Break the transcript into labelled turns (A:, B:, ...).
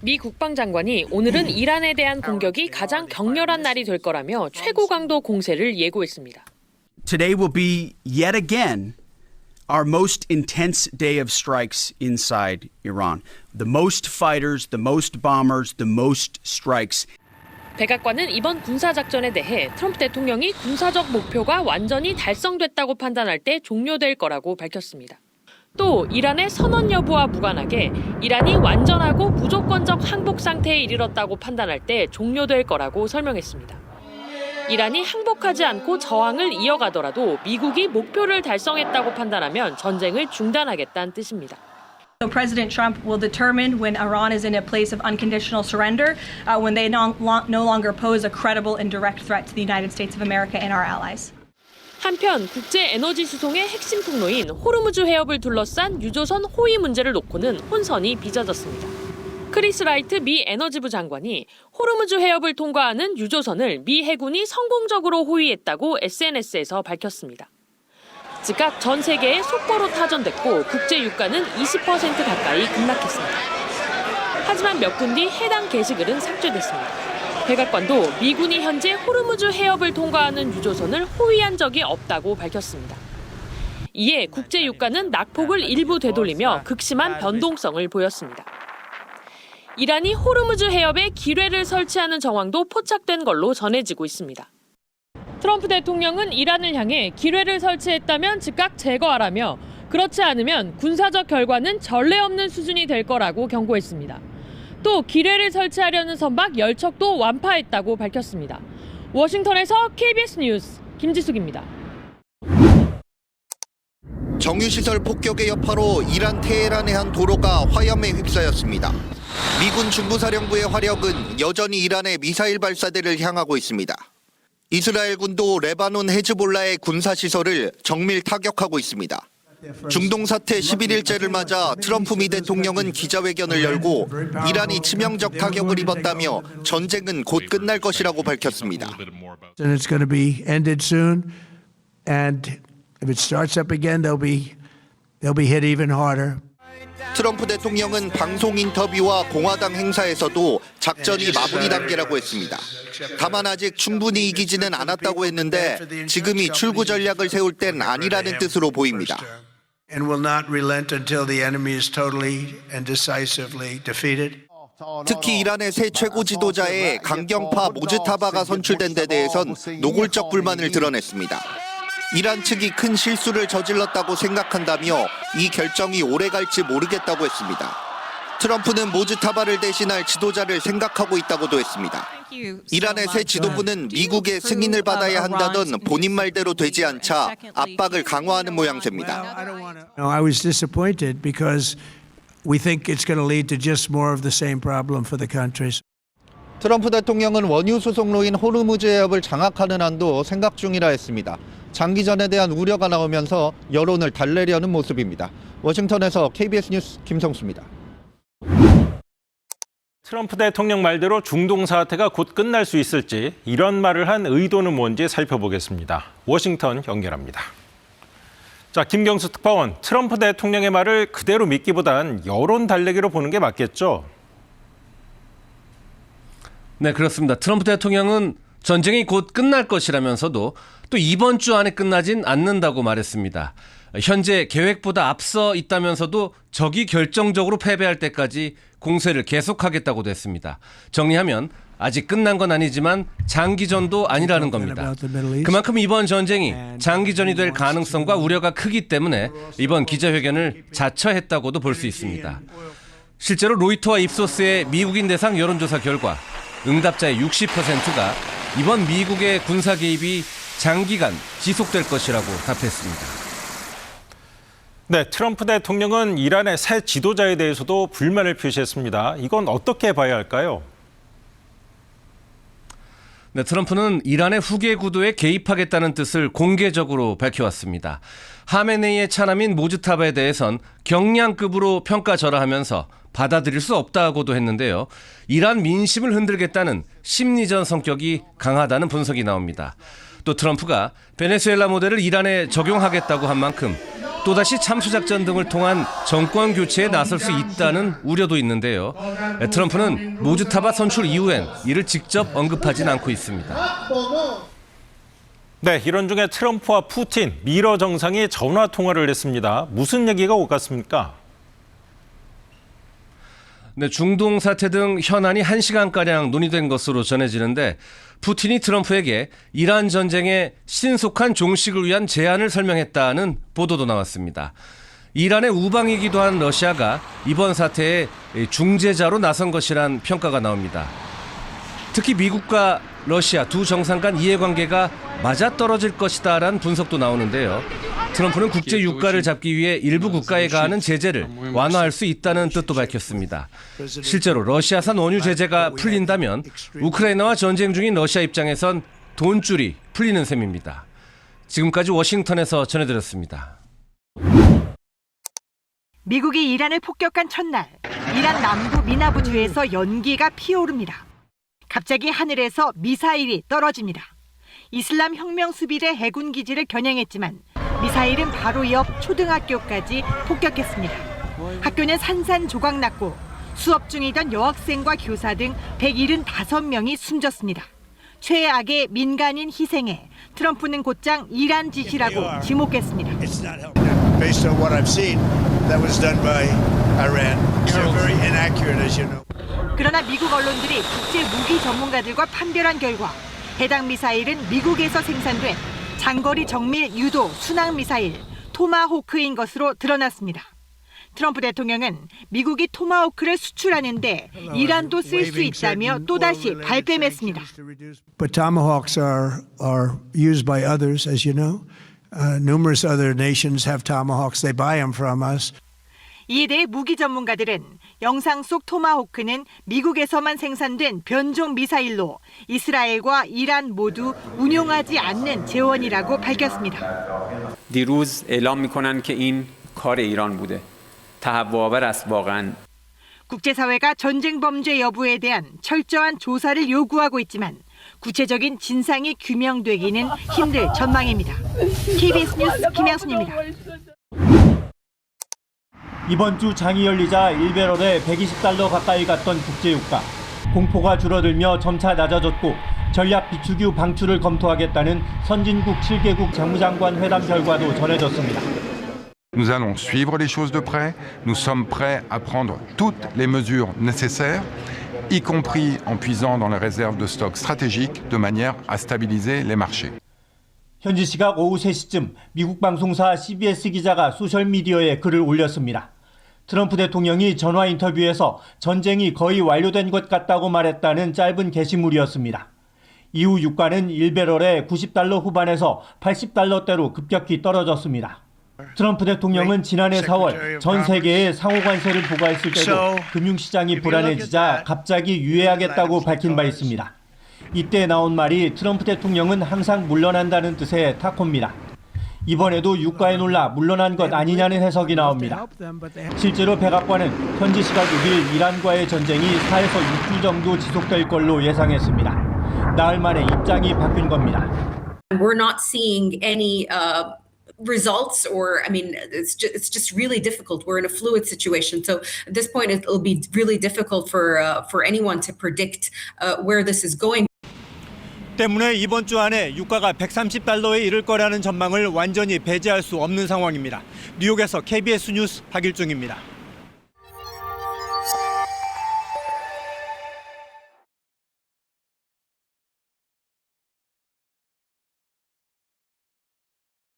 A: 미 국방장관이 오늘은 이란에 대한 공격이 가장 격렬한 날이 될 거라며 최고 강도 공세를 예고했습니다.
B: Today will be yet again our most intense day of strikes inside Iran. The most fighters, the most bombers, the most strikes.
A: 백악관은 이번 군사작전에 대해 트럼프 대통령이 군사적 목표가 완전히 달성됐다고 판단할 때 종료될 거라고 밝혔습니다. 또 이란의 선언 여부와 무관하게 이란이 완전하고 무조건적 항복 상태에 이르렀다고 판단할 때 종료될 거라고 설명했습니다. 이란이 항복하지 않고 저항을 이어가더라도 미국이 목표를 달성했다고 판단하면 전쟁을 중단하겠다는 뜻입니다.
C: So President Trump will determine when Iran is in a place of unconditional surrender, when they no longer pose a credible and direct threat to the United States of America and our allies.
A: 한편 국제 에너지 수송의 핵심 통로인 호르무즈 해협을 둘러싼 유조선 호위 문제를 놓고는 혼선이 빚어졌습니다. 크리스 라이트 미 에너지부 장관이 호르무즈 해협을 통과하는 유조선을 미 해군이 성공적으로 호위했다고 SNS에서 밝혔습니다. 즉각 전 세계에 속보로 타전됐고 국제 유가는 20% 가까이 급락했습니다. 하지만 몇 분 뒤 해당 게시글은 삭제됐습니다. 백악관도 미군이 현재 호르무즈 해협을 통과하는 유조선을 호위한 적이 없다고 밝혔습니다. 이에 국제 유가는 낙폭을 일부 되돌리며 극심한 변동성을 보였습니다. 이란이 호르무즈 해협에 기뢰를 설치하는 정황도 포착된 걸로 전해지고 있습니다. 트럼프 대통령은 이란을 향해 기뢰를 설치했다면 즉각 제거하라며 그렇지 않으면 군사적 결과는 전례 없는 수준이 될 거라고 경고했습니다. 또 기뢰를 설치하려는 선박 10척도 완파했다고 밝혔습니다. 워싱턴에서 KBS 뉴스 김지숙입니다.
D: 정유시설 폭격의 여파로 이란 테헤란의 한 도로가 화염에 휩싸였습니다. 미군 중부사령부의 화력은 여전히 이란의 미사일 발사대를 향하고 있습니다. 이스라엘 군도 레바논 헤즈볼라의 군사시설을 정밀 타격하고 있습니다. 중동 사태 11일째를 맞아 트럼프 미 대통령은 기자회견을 열고 이란이 치명적 타격을 입었다며 전쟁은 곧 끝날 것이라고 밝혔습니다.
E: And it's going to be ended soon. And if it starts up again, they'll be hit even harder.
D: 트럼프 대통령은 방송 인터뷰와 공화당 행사에서도 작전이 마무리 단계라고 했습니다. 다만 아직 충분히 이기지는 않았다고 했는데 지금이 출구 전략을 세울 땐 아니라는 뜻으로 보입니다.
E: And will not relent until the enemy is totally and decisively defeated.
D: 특히 이란의 새 최고 지도자의 강경파 모즈타바가 선출된 데 대해선 노골적 불만을 드러냈습니다. 이란 측이 큰 실수를 저질렀다고 생각한다며 이 결정이 오래 갈지 모르겠다고 했습니다. 트럼프는 모즈타바를 대신할 지도자를 생각하고 있다고도 했습니다. 이란의 새 지도부는 미국의 승인을 받아야 한다던 본인 말대로 되지 않자 압박을 강화하는 모양새입니다.
E: I was disappointed because we think it's going to lead to just more of the same problem for the countries.
D: 트럼프 대통령은 원유 수송로인 호르무즈 해협을 장악하는 안도 생각 중이라 했습니다. 장기전에 대한 우려가 나오면서 여론을 달래려는 모습입니다. 워싱턴에서 KBS 뉴스 김성수입니다.
F: 트럼프 대통령 말대로 중동 사태가 곧 끝날 수 있을지 이런 말을 한 의도는 뭔지 살펴보겠습니다. 워싱턴 연결합니다. 자, 김경수 특파원, 트럼프 대통령의 말을 그대로 믿기보단 여론 달래기로 보는 게 맞겠죠?
G: 네, 그렇습니다. 트럼프 대통령은 전쟁이 곧 끝날 것이라면서도 또 이번 주 안에 끝나진 않는다고 말했습니다. 현재 계획보다 앞서 있다면서도 적이 결정적으로 패배할 때까지 공세를 계속하겠다고도 했습니다. 정리하면 아직 끝난 건 아니지만 장기전도 아니라는 겁니다. 그만큼 이번 전쟁이 장기전이 될 가능성과 우려가 크기 때문에 이번 기자회견을 자처했다고도 볼 수 있습니다. 실제로 로이터와 입소스의 미국인 대상 여론조사 결과 응답자의 60%가 이번 미국의 군사 개입이 장기간 지속될 것이라고 답했습니다.
F: 네, 트럼프 대통령은 이란의 새 지도자에 대해서도 불만을 표시했습니다. 이건 어떻게 봐야 할까요?
G: 네, 트럼프는 이란의 후계 구도에 개입하겠다는 뜻을 공개적으로 밝혀왔습니다. 하메네이의 차남인 모즈타바에 대해선 경량급으로 평가절하하면서 받아들일 수 없다고도 했는데요. 이란 민심을 흔들겠다는 심리전 성격이 강하다는 분석이 나옵니다. 또 트럼프가 베네수엘라 모델을 이란에 적용하겠다고 한 만큼 또다시 참수작전 등을 통한 정권 교체에 나설 수 있다는 우려도 있는데요. 트럼프는 모주타바 선출 이후엔 이를 직접 언급하진 않고 있습니다.
F: 네, 이런 중에 트럼프와 푸틴, 미러 정상이 전화 통화를 했습니다. 무슨 얘기가 오갔습니까?
G: 네, 중동 사태 등 현안이 1시간가량 논의된 것으로 전해지는데 푸틴이 트럼프에게 이란 전쟁의 신속한 종식을 위한 제안을 설명했다는 보도도 나왔습니다. 이란의 우방이기도 한 러시아가 이번 사태에 중재자로 나선 것이란 평가가 나옵니다. 특히 미국과 러시아 두 정상 간 이해관계가 맞아떨어질 것이다라는 분석도 나오는데요. 트럼프는 국제 유가를 잡기 위해 일부 국가에 가하는 제재를 완화할 수 있다는 뜻도 밝혔습니다. 실제로 러시아산 원유 제재가 풀린다면 우크라이나와 전쟁 중인 러시아 입장에선 돈줄이 풀리는 셈입니다. 지금까지 워싱턴에서 전해드렸습니다.
H: 미국이 이란을 폭격한 첫날, 이란 남부 미나부주에서 연기가 피어오릅니다. 갑자기 하늘에서 미사일이 떨어집니다. 이슬람 혁명 수비대 해군 기지를 겨냥했지만 미사일은 바로 옆 초등학교까지 폭격했습니다. 학교는 산산조각났고 수업 중이던 여학생과 교사 등 175명이 숨졌습니다. 최악의 민간인 희생에 트럼프는 곧장 이란 짓이라고 지목했습니다.
E: Based on what I've seen, that was done by Iran. They're very inaccurate, as you know.
H: 그러나 미국 언론들이 국제 무기 전문가들과 판별한 결과 해당 미사일은 미국에서 생산된 장거리 정밀 유도 순항 미사일 토마호크인 것으로 드러났습니다. 트럼프 대통령은 미국이 토마호크를 수출하는데 이란도 쓸 수 있다며 또다시 발뺌했습니다.
E: But tomahawks are used by others, as you know. Numerous other nations have tomahawks. They buy them from us.
H: 이에 대해 무기 전문가들은 영상 속 토마호크는 미국에서만 생산된 변종 미사일로 이스라엘과 이란 모두 운용하지 않는 재원이라고 밝혔습니다.
I: دیروز اعلام می‌کنند که این کار ایران بوده. تهوع‌آور است واقعاً.
H: 국제사회가 전쟁 범죄 여부에 대한 철저한 조사를 요구하고 있지만 구체적인 진상이 규명되기는 힘들 전망입니다. KBS 뉴스 김양순입니다.
J: 이번 주 장이 열리자 1배럴에 $120 가까이 갔던 국제유가. 공포가 줄어들며 점차 낮아졌고 전략 비축유 방출을 검토하겠다는 선진국 7개국 재무장관 회담 결과도 전해졌습니다.
K: Nous allons suivre les choses de près. Nous sommes prêts à prendre toutes les mesures nécessaires, y compris en puisant dans les réserves de stock stratégiques de manière à stabiliser les marchés.
J: 현지 시각 오후 3시쯤 미국 방송사 CBS 기자가 소셜미디어에 글을 올렸습니다. 트럼프 대통령이 전화 인터뷰에서 전쟁이 거의 완료된 것 같다고 말했다는 짧은 게시물이었습니다. 이후 유가는 1배럴에 $90 후반에서 $80대로 급격히 떨어졌습니다. 트럼프 대통령은 지난해 4월 전 세계에 상호 관세를 부과했을 때도 금융시장이 불안해지자 갑자기 유예하겠다고 밝힌 바 있습니다. 이때 나온 말이 트럼프 대통령은 항상 물러난다는 뜻의 타코입니다. 이번에도 유가에 놀라 물러난 것 아니냐는 해석이 나옵니다. 실제로 백악관은 현지 시각 6일 이란과의 전쟁이 4에서 6주 정도 지속될 걸로 예상했습니다. 나흘 만에 입장이 바뀐 겁니다.
L: We're not seeing any results, or I mean, it's just really difficult. We're in a fluid situation, so at this point, it'll be really difficult for anyone to predict where this is going.
J: 때문에 이번 주 안에 유가가 $130에 이를 거라는 전망을 완전히 배제할 수 없는 상황입니다. 뉴욕에서 KBS 뉴스 박일중입니다.